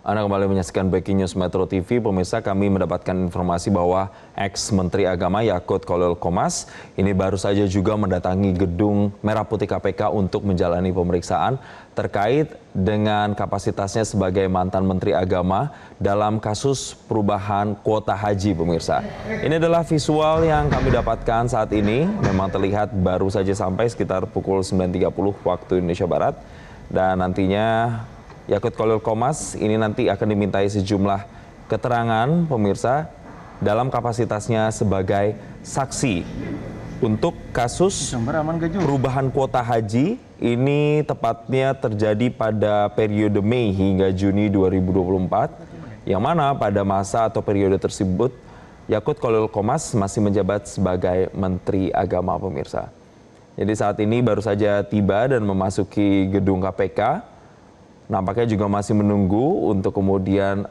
Anda kembali menyaksikan Breaking News Metro TV. Pemirsa, kami mendapatkan informasi bahwa ex-Menteri Agama Yakut Khalil Qomas ini baru saja juga mendatangi gedung Merah Putih KPK untuk menjalani pemeriksaan terkait dengan kapasitasnya sebagai mantan Menteri Agama dalam kasus perubahan kuota haji, pemirsa. Ini adalah visual yang kami dapatkan saat ini. Memang terlihat baru saja sampai sekitar pukul 9.30 waktu Indonesia Barat. Dan nantinya Yakut Khalil Qomas ini nanti akan dimintai sejumlah keterangan, pemirsa, dalam kapasitasnya sebagai saksi untuk kasus perubahan kuota haji. Ini tepatnya terjadi pada periode Mei hingga Juni 2024, yang mana pada masa atau periode tersebut Yakut Khalil Qomas masih menjabat sebagai Menteri Agama, pemirsa. Jadi saat ini baru saja tiba dan memasuki gedung KPK. Nampaknya juga masih menunggu untuk kemudian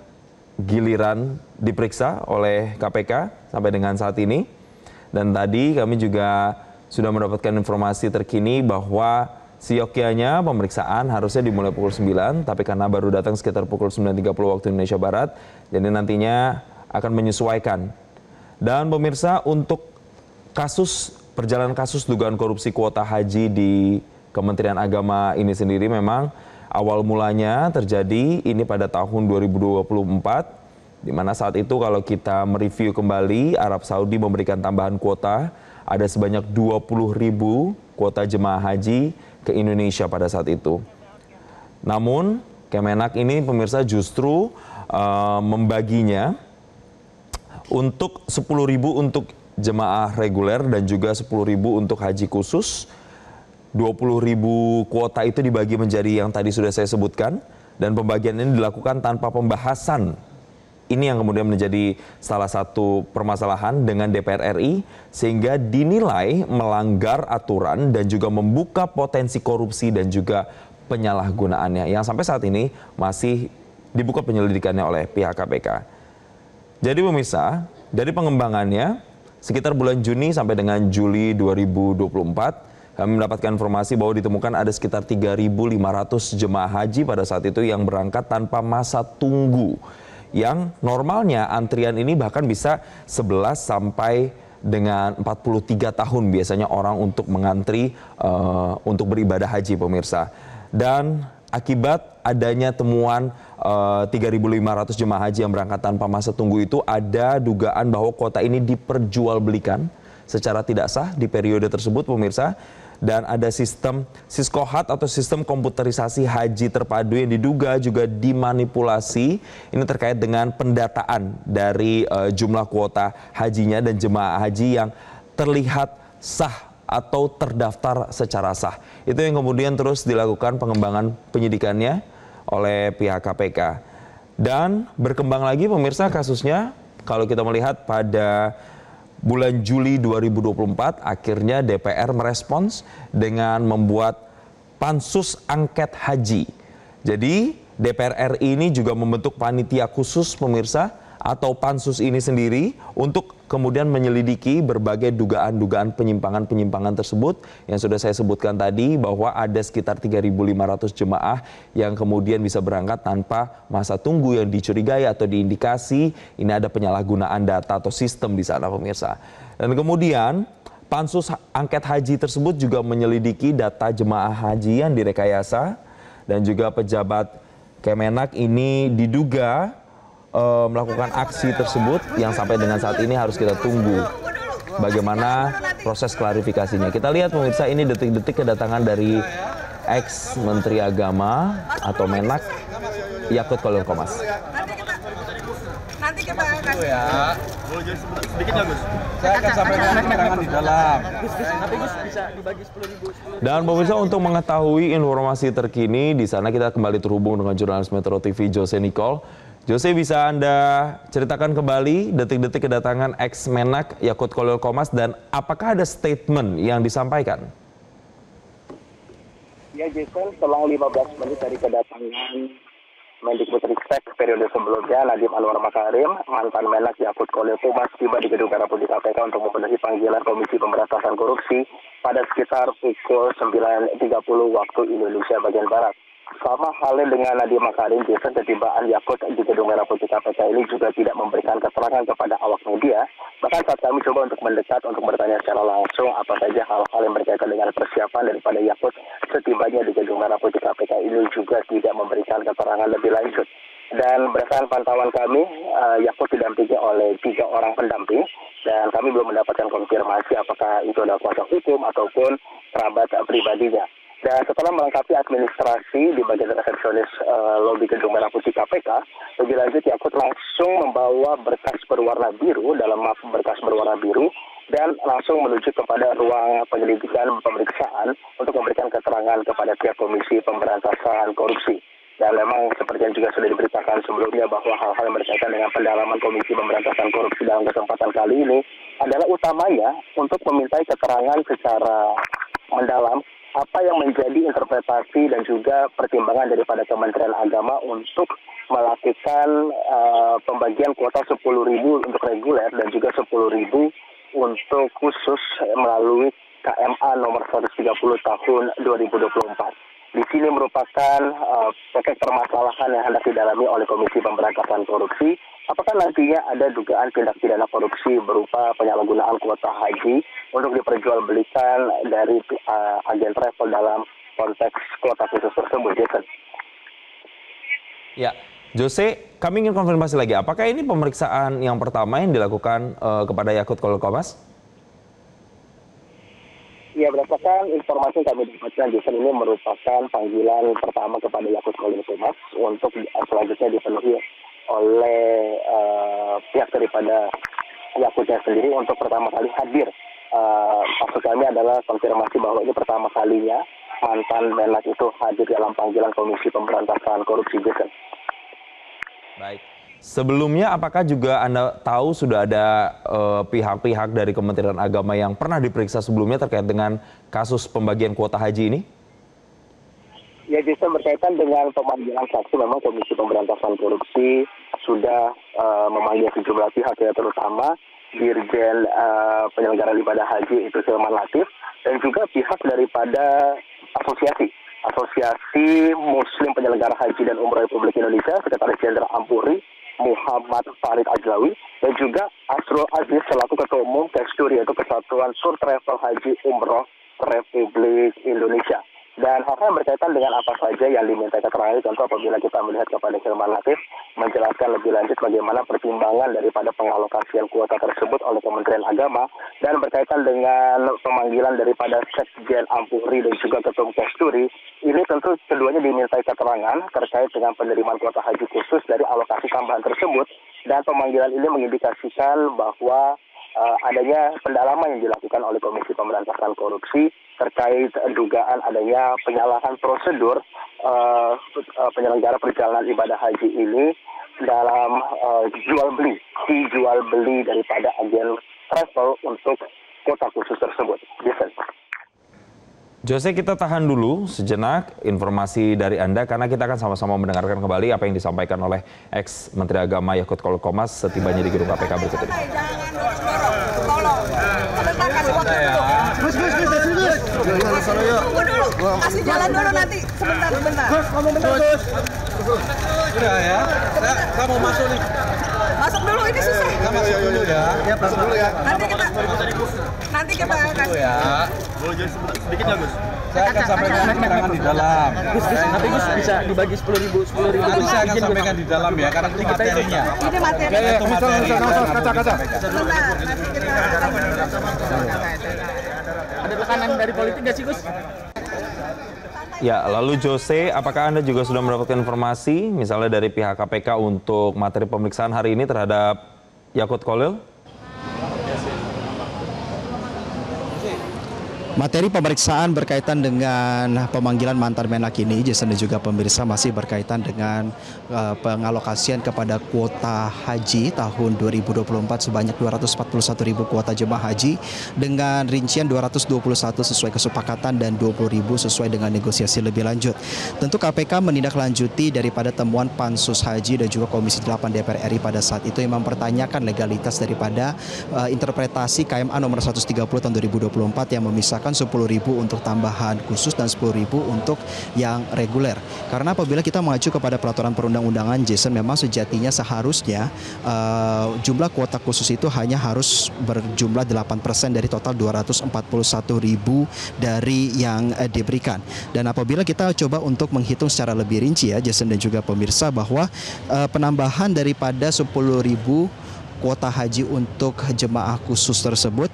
giliran diperiksa oleh KPK sampai dengan saat ini. Dan tadi kami juga sudah mendapatkan informasi terkini bahwa siokianya pemeriksaan harusnya dimulai pukul 9, tapi karena baru datang sekitar pukul 9.30 waktu Indonesia Barat, jadi nantinya akan menyesuaikan. Dan pemirsa, untuk perjalanan kasus dugaan korupsi kuota haji di Kementerian Agama ini sendiri memang awal mulanya terjadi ini pada tahun 2024, di mana saat itu kalau kita mereview kembali, Arab Saudi memberikan tambahan kuota, ada sebanyak 20.000 kuota jemaah haji ke Indonesia pada saat itu. Namun Kemenak ini, pemirsa, justru membaginya untuk 10.000 untuk jemaah reguler dan juga 10.000 untuk haji khusus. 20.000 kuota itu dibagi menjadi yang tadi sudah saya sebutkan, dan pembagian ini dilakukan tanpa pembahasan. Ini yang kemudian menjadi salah satu permasalahan dengan DPR RI, sehingga dinilai melanggar aturan dan juga membuka potensi korupsi dan juga penyalahgunaannya, yang sampai saat ini masih dibuka penyelidikannya oleh pihak KPK. Jadi pemirsa, dari pengembangannya sekitar bulan Juni sampai dengan Juli 2024, kami mendapatkan informasi bahwa ditemukan ada sekitar 3.500 jemaah haji pada saat itu yang berangkat tanpa masa tunggu. Yang normalnya antrian ini bahkan bisa 11 sampai dengan 43 tahun biasanya orang untuk mengantri untuk beribadah haji, pemirsa. Dan akibat adanya temuan 3.500 jemaah haji yang berangkat tanpa masa tunggu itu, ada dugaan bahwa kuota ini diperjualbelikan secara tidak sah di periode tersebut, pemirsa. Dan ada sistem Siskohat atau sistem komputerisasi haji terpadu yang diduga juga dimanipulasi. Ini terkait dengan pendataan dari jumlah kuota hajinya dan jemaah haji yang terlihat sah atau terdaftar secara sah. Itu yang kemudian terus dilakukan pengembangan penyidikannya oleh pihak KPK. Dan berkembang lagi, pemirsa, kasusnya kalau kita melihat pada bulan Juli 2024, akhirnya DPR merespons dengan membuat pansus angket haji. Jadi DPR RI ini juga membentuk panitia khusus, pemirsa, atau pansus ini sendiri untuk kemudian menyelidiki berbagai dugaan-dugaan penyimpangan-penyimpangan tersebut yang sudah saya sebutkan tadi, bahwa ada sekitar 3.500 jemaah yang kemudian bisa berangkat tanpa masa tunggu yang dicurigai atau diindikasi ini ada penyalahgunaan data atau sistem di sana, pemirsa. Dan kemudian pansus angket haji tersebut juga menyelidiki data jemaah haji yang direkayasa, dan juga pejabat Kemenak ini diduga melakukan aksi tersebut, yang sampai dengan saat ini harus kita tunggu bagaimana proses klarifikasinya. Kita lihat, pemirsa, ini detik-detik kedatangan dari ex-Menteri Agama atau Menak Yakut Khalil Qomas. Nanti kita kasih ya. Sedikit ya, Gus. Saya akan sampaikan keterangan di dalam. Nanti Gus bisa dibagi 10.000. Dan pemirsa, untuk mengetahui informasi terkini di sana, kita kembali terhubung dengan jurnalis Metro TV Jose Nicole. Jose, bisa Anda ceritakan kembali detik-detik kedatangan ex-Menak Yakut Khalil Qomas dan apakah ada statement yang disampaikan? Ya, Jason, selang 15 menit dari kedatangan Mendikbudristek periode sebelumnya, Nadiem Anwar Makarim, mantan Menak Yakut Khalil Qomas tiba di gedung Merah Putih KPK untuk memenuhi panggilan Komisi Pemberantasan Korupsi pada sekitar pukul 9.30 waktu Indonesia bagian Barat. Sama halnya dengan Nadiem Makarim, Jason, ketibaan Yakut di Gedung Merah Putih KPK ini juga tidak memberikan keterangan kepada awak media. Bahkan saat kami coba untuk mendekat untuk bertanya secara langsung apa saja hal-hal yang berkaitan dengan persiapan daripada Yakut setibanya di Gedung Merah Putih KPK ini juga tidak memberikan keterangan lebih lanjut. Dan berdasarkan pantauan kami, Yakut didampingi oleh 3 orang pendamping dan kami belum mendapatkan konfirmasi apakah itu adalah kuasa hukum ataupun kerabat pribadinya. Dan setelah melengkapi administrasi di bagian resepsionis lobi Gedung Merah Putih KPK, lebih lanjut Yakut langsung membawa berkas berwarna biru dalam map berkas berwarna biru dan langsung menuju kepada ruang penyelidikan pemeriksaan untuk memberikan keterangan kepada pihak Komisi Pemberantasan Korupsi. Dan memang seperti yang juga sudah diberitakan sebelumnya bahwa hal-hal yang berkaitan dengan pendalaman Komisi Pemberantasan Korupsi dalam kesempatan kali ini adalah utamanya untuk memintai keterangan secara mendalam apa yang menjadi interpretasi dan juga pertimbangan daripada Kementerian Agama untuk melakukan pembagian kuota 10.000 untuk reguler dan juga 10.000 untuk khusus melalui KMA nomor 130 tahun 2024. Di sini merupakan pokok permasalahan yang hendak didalami oleh Komisi Pemberantasan Korupsi. Apakah nantinya ada dugaan tindak pidana korupsi berupa penyalahgunaan kuota haji untuk diperjualbelikan dari agen travel dalam konteks kuota khusus tersebut, Jason? Ya, Jose, kami ingin konfirmasi lagi. Apakah ini pemeriksaan yang pertama yang dilakukan kepada Yakut Kolil Qomas? Ya, berdasarkan informasi yang kami dapatkan, Jason, ini merupakan panggilan pertama kepada Yakut Kolil Qomas untuk selanjutnya dipenuhi oleh pihak daripada Yakutnya sendiri untuk pertama kali hadir. Maksud kami adalah konfirmasi bahwa ini pertama kalinya mantan Menag itu hadir dalam panggilan Komisi Pemberantasan Korupsi, Jason. Baik. Sebelumnya apakah juga Anda tahu sudah ada pihak-pihak dari Kementerian Agama yang pernah diperiksa sebelumnya terkait dengan kasus pembagian kuota haji ini? Ya, Jason, berkaitan dengan pemanggilan saksi, memang Komisi Pemberantasan Korupsi sudah memanggil sejumlah pihak, ya, terutama Dirjen Penyelenggara Ibadah Haji itu Hilman Latif dan juga pihak daripada Asosiasi Muslim Penyelenggara Haji dan Umroh Republik Indonesia, Sekretaris Jenderal Ampuri Muhammad Farid Ajlawi, dan juga Asrul Aziz selaku Ketua Umum Kesturi, yaitu Kesatuan Sur Travel Haji Umroh Republik Indonesia. Dan hal-hal yang berkaitan dengan apa saja yang diminta keterangan tentu apabila kita melihat kepada Hilman Latif menjelaskan lebih lanjut bagaimana pertimbangan daripada pengalokasian kuota tersebut oleh Kementerian Agama dan berkaitan dengan pemanggilan daripada Sekjen Ampuri dan juga Ketum Kesturi, ini tentu keduanya dimintai keterangan terkait dengan penerimaan kuota haji khusus dari alokasi tambahan tersebut dan pemanggilan ini mengindikasikan bahwa adanya pendalaman yang dilakukan oleh Komisi Pemberantasan Korupsi terkait dugaan adanya penyalahan prosedur penyelenggara perjalanan ibadah haji ini dalam jual beli daripada agen travel untuk kuota khusus tersebut. Jason. Jose, kita tahan dulu sejenak informasi dari Anda karena kita akan sama-sama mendengarkan kembali apa yang disampaikan oleh ex-Menteri Agama Yakut Kolil Qomas setibanya di gedung KPK berikut ini. Tunggu dulu, kasih jalan dulu nanti, sebentar. Udah ya, saya mau masuk nih. Masuk dulu, ini susah. Kita masuk dulu ya. Ya, masuk dulu ya. Nanti kita kasih. Ya. Boleh jadi sedikit ya, Gus? Saya akan sampaikan keterangan di dalam. Nanti Gus bisa dibagi 10.000. Nanti saya akan sampaikan di dalam ya, karena itu materinya. Ini materi. Itu materi. Kaca. Sebentar, nanti kita. Ada tekanan dari politik nggak sih, Gus? Ya, lalu Jose, apakah Anda juga sudah mendapatkan informasi misalnya dari pihak KPK untuk materi pemeriksaan hari ini terhadap Yakut Kolil? Materi pemeriksaan berkaitan dengan pemanggilan mantan Menag ini, Jason dan juga pemirsa, masih berkaitan dengan pengalokasian kepada kuota haji tahun 2024 sebanyak 241.000 kuota jemaah haji dengan rincian 221 sesuai kesepakatan dan 20.000 sesuai dengan negosiasi lebih lanjut. Tentu KPK menindaklanjuti daripada temuan Pansus Haji dan juga Komisi 8 DPR RI pada saat itu yang mempertanyakan legalitas daripada interpretasi KMA nomor 130 tahun 2024 yang memisahkan menyertakan 10.000 untuk tambahan khusus dan 10.000 untuk yang reguler. Karena apabila kita mengacu kepada peraturan perundang-undangan, Jason, memang sejatinya seharusnya jumlah kuota khusus itu hanya harus berjumlah 8% dari total 241.000 dari yang diberikan. Dan apabila kita coba untuk menghitung secara lebih rinci ya, Jason dan juga pemirsa, bahwa penambahan daripada 10.000 kuota haji untuk jemaah khusus tersebut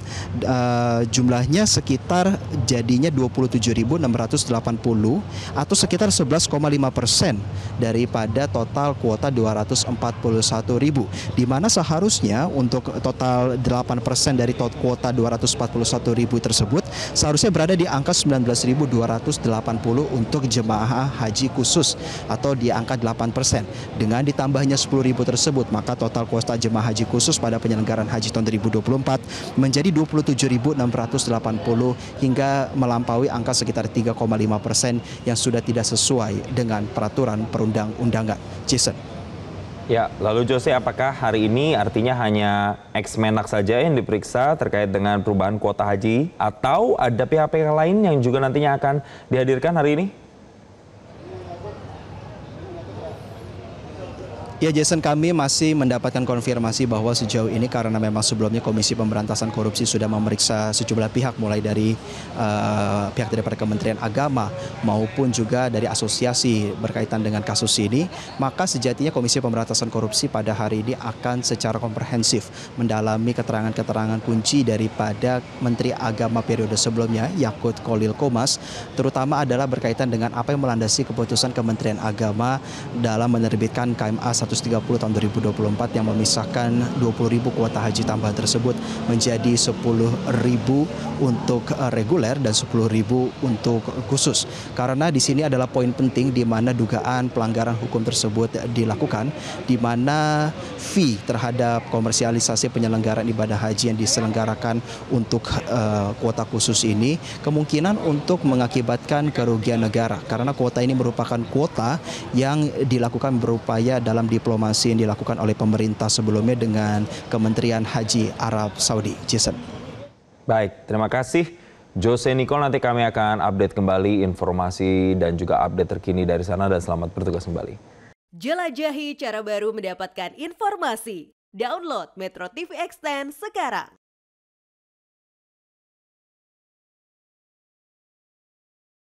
jumlahnya sekitar jadinya 27.680 atau sekitar 11,5% daripada total kuota 241.000, di mana seharusnya untuk total 8% dari kuota 241.000 tersebut seharusnya berada di angka 19.280 untuk jemaah haji khusus atau di angka 8%. Dengan ditambahnya 10.000 tersebut, maka total kuota jemaah haji khusus pada penyelenggaraan haji tahun 2024 menjadi 27.680 hingga melampaui angka sekitar 3,5% yang sudah tidak sesuai dengan peraturan perundang-undangan. Jason. Ya, lalu Jose, apakah hari ini artinya hanya ex-Menak saja yang diperiksa terkait dengan perubahan kuota haji atau ada pihak-pihak lain yang juga nantinya akan dihadirkan hari ini? Ya, Jason, kami masih mendapatkan konfirmasi bahwa sejauh ini karena memang sebelumnya Komisi Pemberantasan Korupsi sudah memeriksa sejumlah pihak, mulai dari pihak daripada Kementerian Agama maupun juga dari asosiasi berkaitan dengan kasus ini, maka sejatinya Komisi Pemberantasan Korupsi pada hari ini akan secara komprehensif mendalami keterangan-keterangan kunci daripada Menteri Agama periode sebelumnya, Yakut Khalil Qomas, terutama adalah berkaitan dengan apa yang melandasi keputusan Kementerian Agama dalam menerbitkan KMA 130 tahun 2024 yang memisahkan 20.000 kuota haji tambahan tersebut menjadi 10.000 untuk reguler dan 10.000 untuk khusus. Karena di sini adalah poin penting di mana dugaan pelanggaran hukum tersebut dilakukan, di mana fee terhadap komersialisasi penyelenggaraan ibadah haji yang diselenggarakan untuk kuota khusus ini kemungkinan untuk mengakibatkan kerugian negara, karena kuota ini merupakan kuota yang dilakukan berupaya dalam diplomasi yang dilakukan oleh pemerintah sebelumnya dengan Kementerian Haji Arab Saudi. Jason. Baik, terima kasih Jose Nicole. Nanti kami akan update kembali informasi dan juga update terkini dari sana, dan selamat bertugas kembali. Jelajahi cara baru mendapatkan informasi. Download Metro TV Extend sekarang.